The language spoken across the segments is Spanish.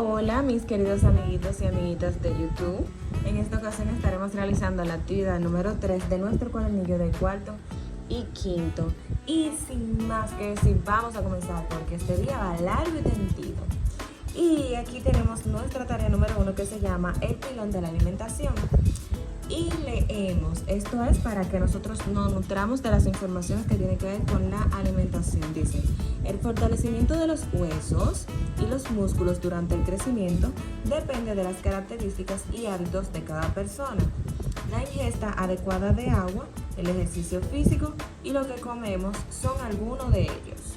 Hola mis queridos amiguitos y amiguitas de YouTube. En esta ocasión estaremos realizando la actividad número 3 de nuestro cuadernillo de cuarto y quinto. Y sin más que decir, vamos a comenzar porque este día va largo y tendido. Y aquí tenemos nuestra tarea número 1 que se llama el pilón de la alimentación. Y leemos, esto es para que nosotros nos nutramos de las informaciones que tienen que ver con la alimentación. Dice, el fortalecimiento de los huesos y los músculos durante el crecimiento depende de las características y hábitos de cada persona. La ingesta adecuada de agua, el ejercicio físico y lo que comemos son algunos de ellos.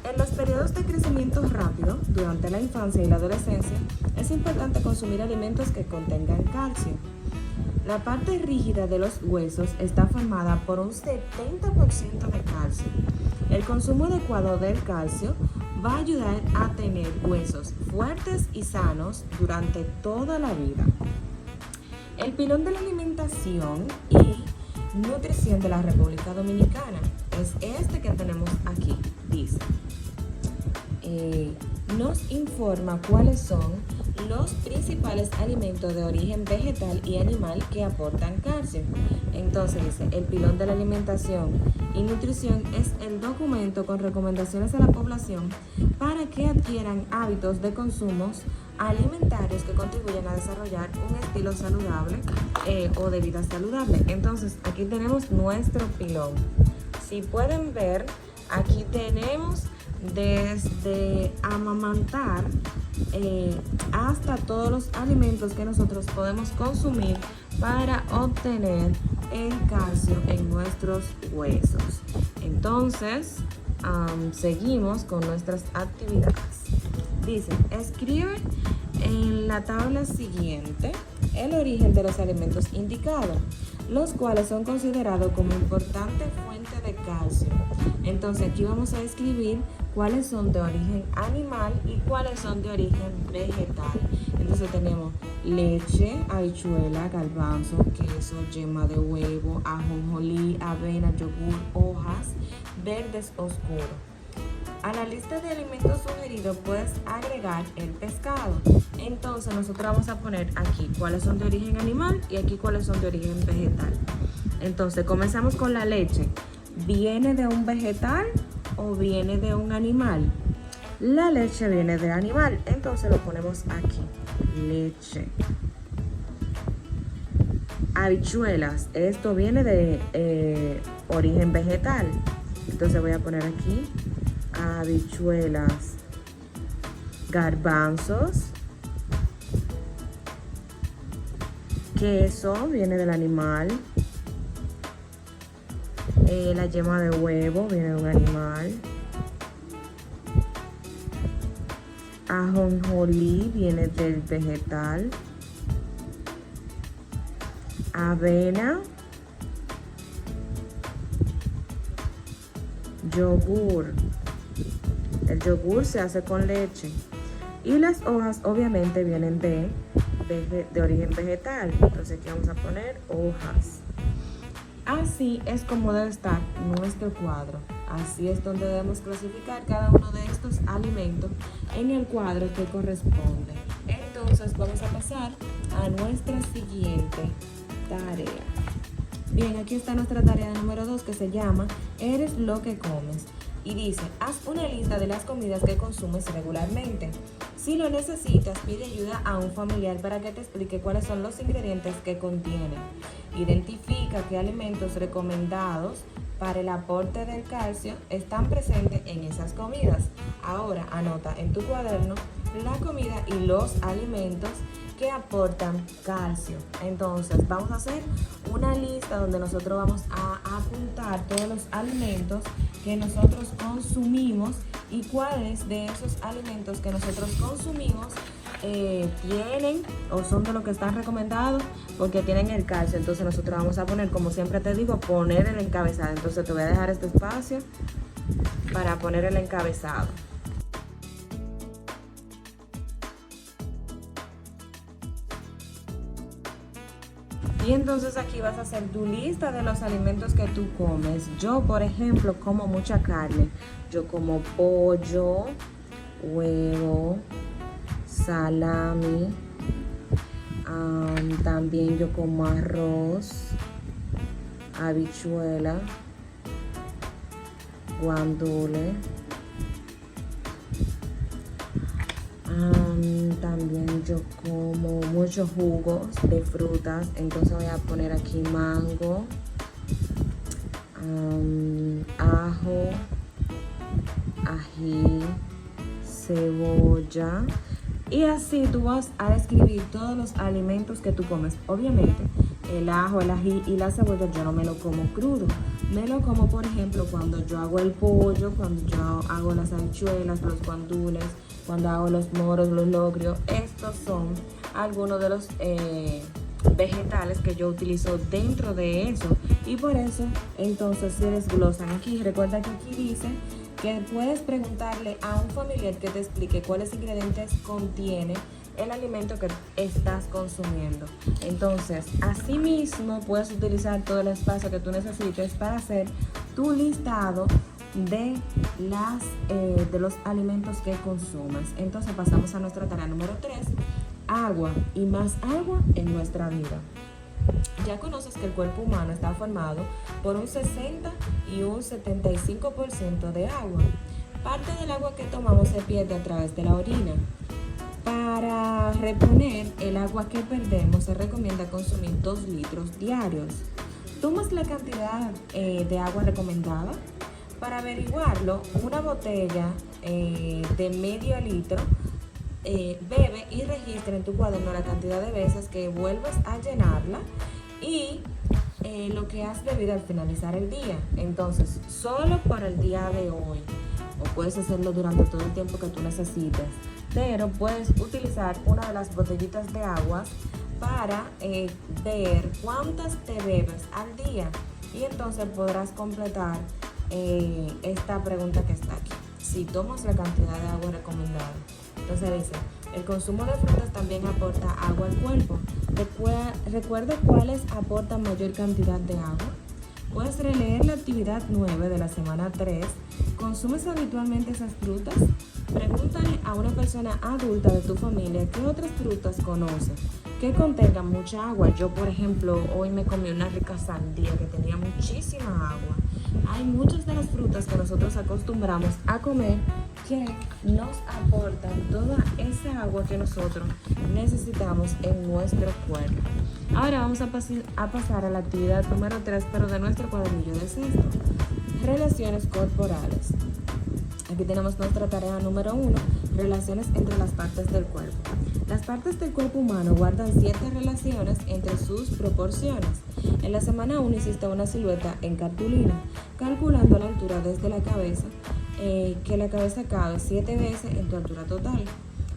En los periodos de crecimiento rápido, durante la infancia y la adolescencia, es importante consumir alimentos que contengan calcio. La parte rígida de los huesos está formada por un 70% de calcio. El consumo adecuado del calcio va a ayudar a tener huesos fuertes y sanos durante toda la vida. El pilón de la alimentación y nutrición de la República Dominicana es este que tenemos aquí. Dice, nos informa cuáles son los principales alimentos de origen vegetal y animal que aportan calcio. Entonces dice, el pilón de la alimentación y nutrición es el documento con recomendaciones a la población para que adquieran hábitos de consumos alimentarios que contribuyan a desarrollar un estilo saludable o de vida saludable. Entonces aquí tenemos nuestro pilón. Si pueden ver, aquí tenemos desde amamantar hasta todos los alimentos que nosotros podemos consumir para obtener el calcio en nuestros huesos. Entonces, seguimos con nuestras actividades. Dice, escribe en la tabla siguiente el origen de los alimentos indicados, los cuales son considerados como importante fuente de calcio. Entonces aquí vamos a escribir cuáles son de origen animal y cuáles son de origen vegetal. Entonces tenemos leche, habichuela, garbanzo, queso, yema de huevo, ajonjolí, avena, yogur, hojas verdes oscuros. A la lista de alimentos sugeridos puedes agregar el pescado. Entonces nosotros vamos a poner aquí cuáles son de origen animal y aquí cuáles son de origen vegetal. Entonces comenzamos con la leche. ¿Viene de un vegetal o viene de un animal? La leche viene de animal, entonces lo ponemos aquí. Leche. Habichuelas, esto viene de origen vegetal. Entonces voy a poner aquí habichuelas. Garbanzos. Queso viene del animal. La yema de huevo viene de un animal. Ajonjolí viene del vegetal. Avena. Yogur. El yogur se hace con leche. Y las hojas obviamente vienen de origen vegetal. Entonces aquí vamos a poner hojas. Así es como debe estar nuestro cuadro. Así es donde debemos clasificar cada uno de estos alimentos en el cuadro que corresponde. Entonces vamos a pasar a nuestra siguiente tarea. Bien, aquí está nuestra tarea número 2 que se llama Eres lo que comes. Y dice, haz una lista de las comidas que consumes regularmente. Si lo necesitas, pide ayuda a un familiar para que te explique cuáles son los ingredientes que contienen. Identifica qué alimentos recomendados para el aporte del calcio están presentes en esas comidas. Ahora anota en tu cuaderno la comida y los alimentos que aportan calcio. Entonces vamos a hacer una lista donde nosotros vamos a apuntar todos los alimentos que nosotros consumimos y cuáles de esos alimentos que nosotros consumimos tienen o son de los que están recomendados porque tienen el calcio. Entonces nosotros vamos a poner, como siempre te digo, poner el encabezado. Entonces te voy a dejar este espacio para poner el encabezado. Y entonces aquí vas a hacer tu lista de los alimentos que tú comes. Yo, por ejemplo, como mucha carne. Yo como pollo, huevo, salami, también yo como arroz, habichuela, guandule, también yo como muchos jugos de frutas, entonces voy a poner aquí mango, ajo, ají, cebolla, y así tú vas a escribir todos los alimentos que tú comes. Obviamente el ajo, el ají y la cebolla yo no me lo como crudo, me lo como por ejemplo cuando yo hago el pollo, cuando yo hago las habichuelas, los guandules, cuando hago los moros, los locrios. Estos son algunos de los vegetales que yo utilizo dentro de eso, y por eso entonces se desglosan aquí. Recuerda que aquí dice que puedes preguntarle a un familiar que te explique cuáles ingredientes contiene el alimento que estás consumiendo. Entonces, asimismo, puedes utilizar todo el espacio que tú necesites para hacer tu listado de los alimentos que consumes. Entonces, pasamos a nuestra tarea número 3, agua y más agua en nuestra vida. Ya conoces que el cuerpo humano está formado por un 60 y un 75% de agua. Parte del agua que tomamos se pierde a través de la orina. Para reponer el agua que perdemos, se recomienda consumir 2 litros diarios. ¿Tomas la cantidad de agua recomendada? Para averiguarlo, una botella de medio litro, bebe y registra en tu cuaderno la cantidad de veces que vuelves a llenarla y lo que has bebido al finalizar el día. Entonces, solo para el día de hoy, o puedes hacerlo durante todo el tiempo que tú necesites, pero puedes utilizar una de las botellitas de agua para ver cuántas te bebes al día, y entonces podrás completar esta pregunta que está aquí: si tomas la cantidad de agua recomendada. Entonces dice, el consumo de frutas también aporta agua al cuerpo. Recuerda cuáles aportan mayor cantidad de agua. Puedes releer la actividad 9 de la semana 3. ¿Consumes habitualmente esas frutas? Pregúntale a una persona adulta de tu familia qué otras frutas conoce que contengan mucha agua. Yo, por ejemplo, hoy me comí una rica sandía que tenía muchísima agua. Hay muchas de las frutas que nosotros acostumbramos a comer que nos aportan toda esa agua que nosotros necesitamos en nuestro cuerpo. Ahora vamos a pasar a la actividad número 3, pero de nuestro cuadernillo de sexto: relaciones corporales. Aquí tenemos nuestra tarea número 1, relaciones entre las partes del cuerpo. Las partes del cuerpo humano guardan ciertas relaciones entre sus proporciones. En la semana 1 hiciste una silueta en cartulina, calculando la altura desde la cabeza, que la cabeza cabe 7 veces en tu altura total.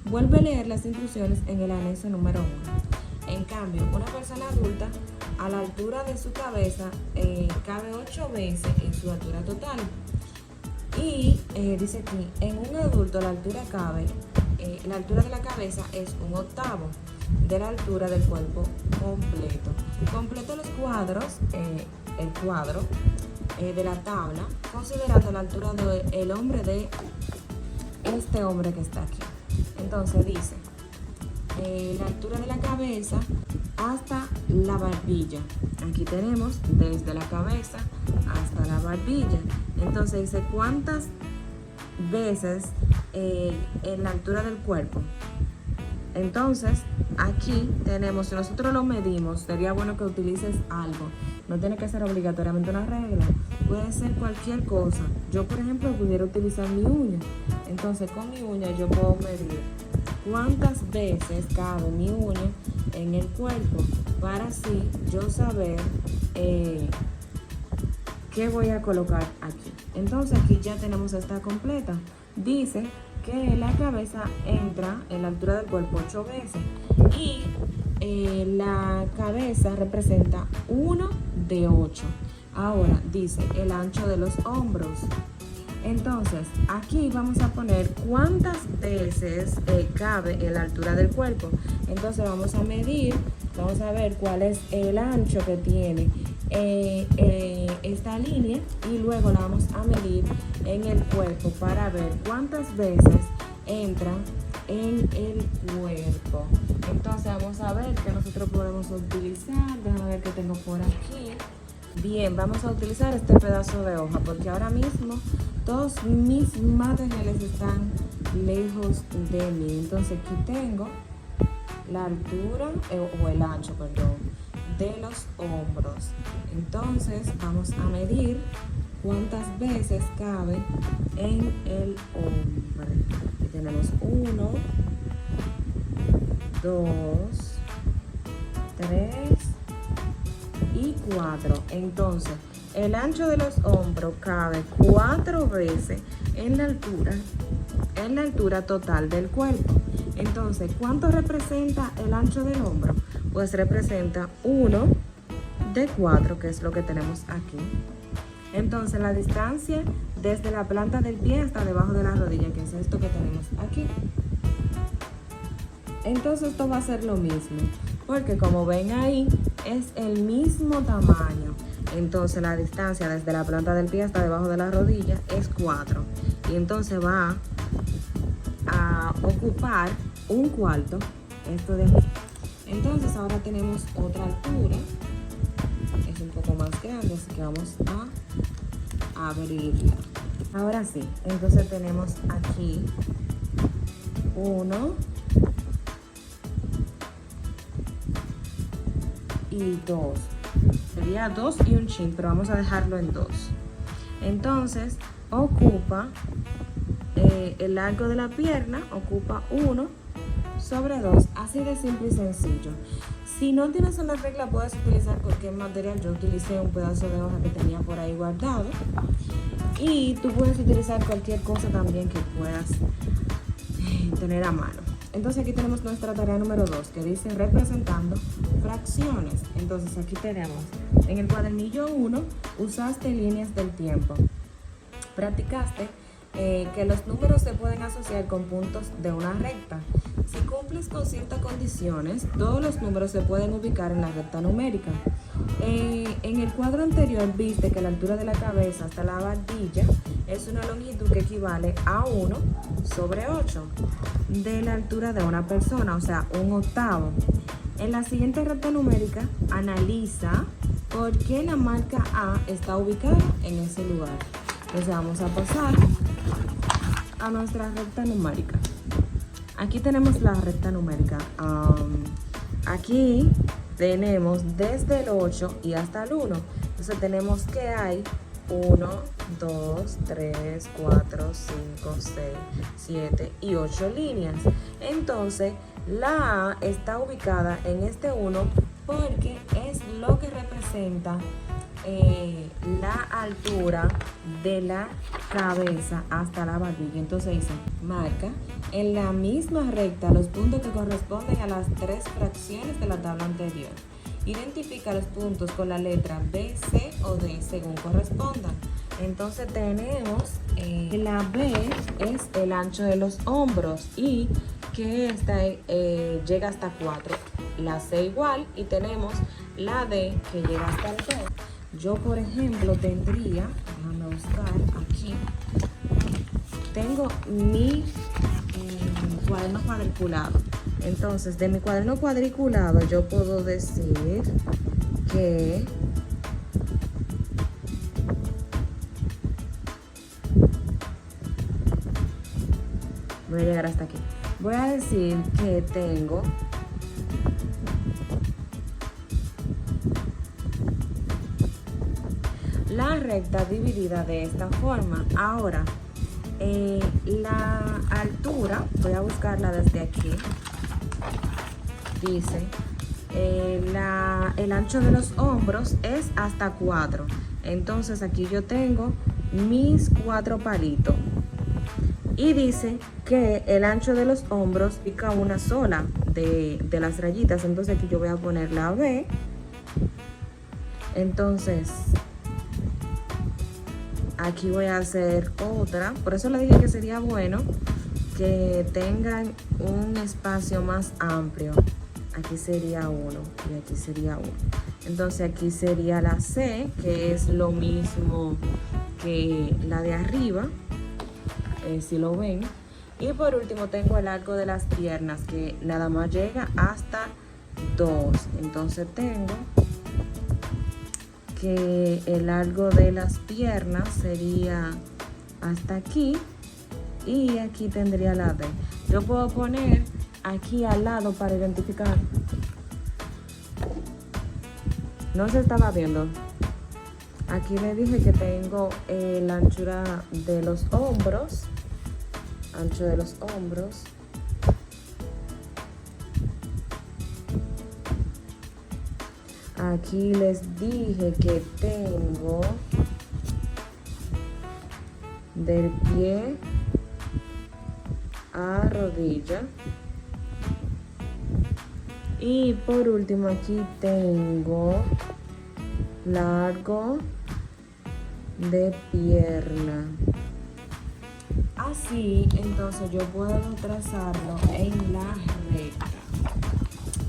Vuelve a leer las instrucciones en el anexo número 1. En cambio, una persona adulta, a la altura de su cabeza, cabe 8 veces en su altura total. Y dice aquí, en un adulto la altura de la cabeza es 1/8 de la altura del cuerpo completo. Completa los cuadros, el cuadro de la tabla, considerando la altura del hombre de este hombre que está aquí. Entonces dice, la altura de la cabeza hasta la barbilla. Aquí tenemos desde la cabeza hasta la barbilla. Entonces dice cuántas veces en la altura del cuerpo. Entonces aquí tenemos, si nosotros lo medimos, sería bueno que utilices algo. No tiene que ser obligatoriamente una regla, puede ser cualquier cosa. Yo, por ejemplo, pudiera utilizar mi uña. Entonces con mi uña yo puedo medir cuántas veces cabe mi uña en el cuerpo, para así yo saber qué voy a colocar aquí. Entonces aquí ya tenemos esta completa. Dice que la cabeza entra en la altura del cuerpo 8 veces y la cabeza representa 1 de 8. Ahora dice el ancho de los hombros. Entonces aquí vamos a poner cuántas veces cabe en la altura del cuerpo. Entonces vamos a medir, vamos a ver cuál es el ancho que tiene esta línea, y luego la vamos a medir en el cuerpo para ver cuántas veces entra en el cuerpo. Entonces vamos a ver qué nosotros podemos utilizar. Déjame ver qué tengo por aquí. Bien, vamos a utilizar este pedazo de hoja porque ahora mismo todos mis materiales están lejos de mí. Entonces aquí tengo la altura o el ancho, perdón, de los hombros. Entonces vamos a medir cuántas veces cabe en el hombre. Aquí tenemos 1, 2, 3 y 4. Entonces el ancho de los hombros cabe 4 veces en la altura total del cuerpo. Entonces, ¿cuánto representa el ancho del hombro? Pues representa 1 de 4, que es lo que tenemos aquí. Entonces, la distancia desde la planta del pie hasta debajo de la rodilla, que es esto que tenemos aquí. Entonces, esto va a ser lo mismo, porque como ven ahí, es el mismo tamaño. Entonces, la distancia desde la planta del pie hasta debajo de la rodilla es 4. Y entonces va a ocupar un cuarto, esto de aquí. Entonces ahora tenemos otra altura, es un poco más grande, así que vamos a abrirla. Ahora sí, entonces tenemos aquí 1 y 2. Sería 2 y un chin, pero vamos a dejarlo en 2. Entonces ocupa el largo de la pierna, ocupa 1 sobre 2, así de simple y sencillo. Si no tienes una regla, puedes utilizar cualquier material. Yo utilicé un pedazo de hoja que tenía por ahí guardado, y tú puedes utilizar cualquier cosa también que puedas tener a mano. Entonces aquí tenemos nuestra tarea número 2, que dice representando fracciones. Entonces aquí tenemos en el cuadernillo 1, usaste líneas del tiempo. Practicaste que los números se pueden asociar con puntos de una recta. Si cumples con ciertas condiciones, todos los números se pueden ubicar en la recta numérica. En el cuadro anterior viste que la altura de la cabeza hasta la barbilla es una longitud que equivale a 1 sobre 8 de la altura de una persona, o sea, 1/8. En la siguiente recta numérica, analiza por qué la marca A está ubicada en ese lugar. Entonces vamos a pasar a nuestra recta numérica. Aquí tenemos la recta numérica. Aquí tenemos desde el 8 y hasta el 1. Entonces tenemos que hay 1, 2, 3, 4, 5, 6, 7 y 8 líneas. Entonces la A está ubicada en este 1 porque es lo que representa la altura de la cabeza hasta la barbilla. Entonces dice, marca en la misma recta los puntos que corresponden a las 3 fracciones de la tabla anterior. Identifica los puntos con la letra B, C o D según correspondan. Entonces tenemos la B es el ancho de los hombros y que esta llega hasta 4. La C igual, y tenemos la D que llega hasta el 2. Yo, por ejemplo, tendría, déjame buscar aquí, tengo mi cuaderno cuadriculado. Entonces, de mi cuaderno cuadriculado, yo puedo decir que voy a llegar hasta aquí. Voy a decir que tengo la recta dividida de esta forma. Ahora, la altura, voy a buscarla desde aquí. Dice, el ancho de los hombros es hasta 4. Entonces aquí yo tengo mis 4 palitos. Y dice que el ancho de los hombros pica una sola de las rayitas. Entonces aquí yo voy a poner la B. Entonces aquí voy a hacer otra. Por eso le dije que sería bueno que tengan un espacio más amplio. Aquí sería 1 y aquí sería 1. Entonces aquí sería la C, que es lo mismo que la de arriba, si lo ven. Y por último tengo el largo de las piernas, que nada más llega hasta 2. Entonces tengo que el largo de las piernas sería hasta aquí. Y aquí tendría la D. Yo puedo poner aquí al lado para identificar. No se estaba viendo. Aquí le dije que tengo la anchura de los hombros. Ancho de los hombros. Aquí les dije que tengo del pie a rodilla. Y por último aquí tengo largo de pierna. Así entonces yo puedo trazarlo en la recta.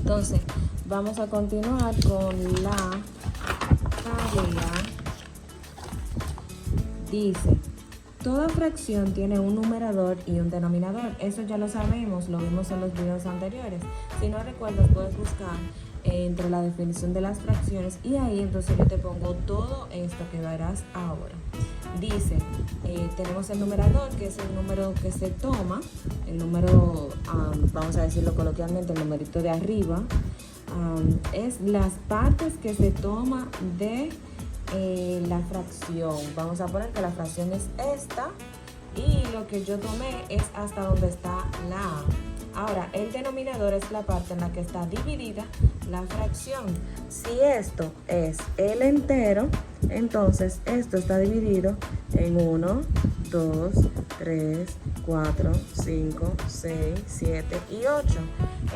Entonces vamos a continuar con la tarea. Dice: toda fracción tiene un numerador y un denominador. Eso ya lo sabemos, lo vimos en los videos anteriores. Si no recuerdas, puedes buscar entre la definición de las fracciones y ahí entonces yo te pongo todo esto que verás ahora. Dice, tenemos el numerador, que es el número que se toma, el número, vamos a decirlo coloquialmente, el numerito de arriba, es las partes que se toma de la fracción. Vamos a poner que la fracción es esta y lo que yo tomé es hasta donde está la A. Ahora, el denominador es la parte en la que está dividida la fracción. Si esto es el entero, entonces esto está dividido en 1, 2, 3, 4, 5, 6, 7 y 8.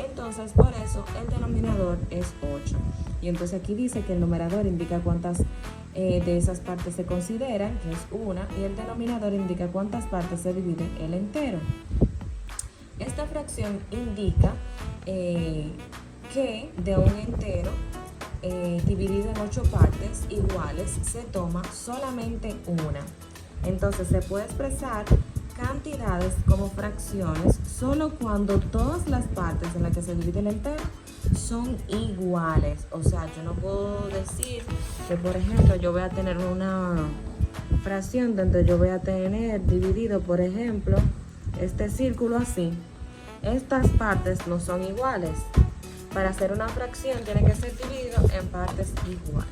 Entonces, por eso el denominador es 8. Y entonces aquí dice que el numerador indica cuántas de esas partes se consideran, que es una, y el denominador indica cuántas partes se divide el entero. Esta fracción indica que de un entero dividido en 8 partes iguales se toma solamente una. Entonces se puede expresar cantidades como fracciones solo cuando todas las partes en las que se divide el entero son iguales. O sea, yo no puedo decir que, por ejemplo, yo voy a tener una fracción donde yo voy a tener dividido, por ejemplo, este círculo así. Estas partes no son iguales. Para hacer una fracción tiene que ser dividido en partes iguales.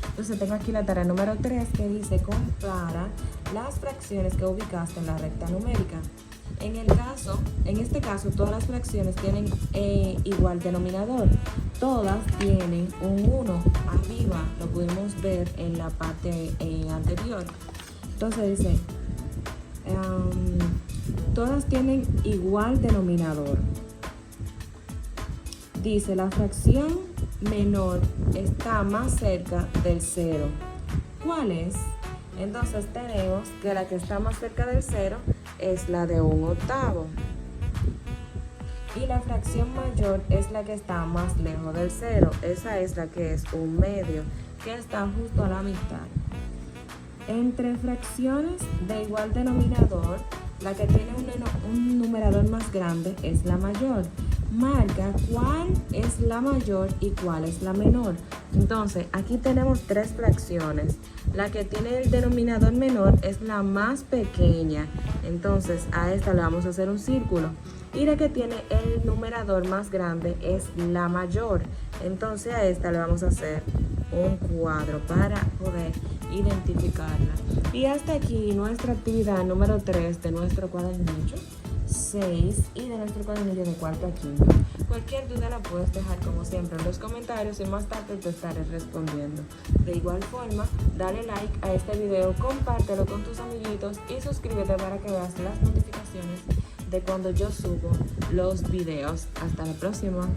Entonces tengo aquí la tarea número 3 que dice: compara las fracciones que ubicaste en la recta numérica. En este caso, todas las fracciones tienen igual denominador. Todas tienen un 1 arriba, lo pudimos ver en la parte anterior. Entonces dice, todas tienen igual denominador. Dice, la fracción menor está más cerca del 0. ¿Cuál es? Entonces tenemos que la que está más cerca del 0 es la de 1/8. Y la fracción mayor es la que está más lejos del 0. Esa es la que es 1/2, que está justo a la mitad. Entre fracciones de igual denominador, la que tiene un numerador más grande es la mayor. Marca cuál es la mayor y cuál es la menor. Entonces, aquí tenemos 3 fracciones. La que tiene el denominador menor es la más pequeña. Entonces, a esta le vamos a hacer un círculo. Y la que tiene el numerador más grande es la mayor. Entonces, a esta le vamos a hacer un cuadro para poder identificarla. Y hasta aquí nuestra actividad número 3 de nuestro cuadernillo 6 y de nuestro cuadernillo de cuarto a quinto. Cualquier duda la puedes dejar como siempre en los comentarios y más tarde te estaré respondiendo. De igual forma, dale like a este video, compártelo con tus amiguitos y suscríbete para que veas las notificaciones de cuando yo subo los videos. Hasta la próxima.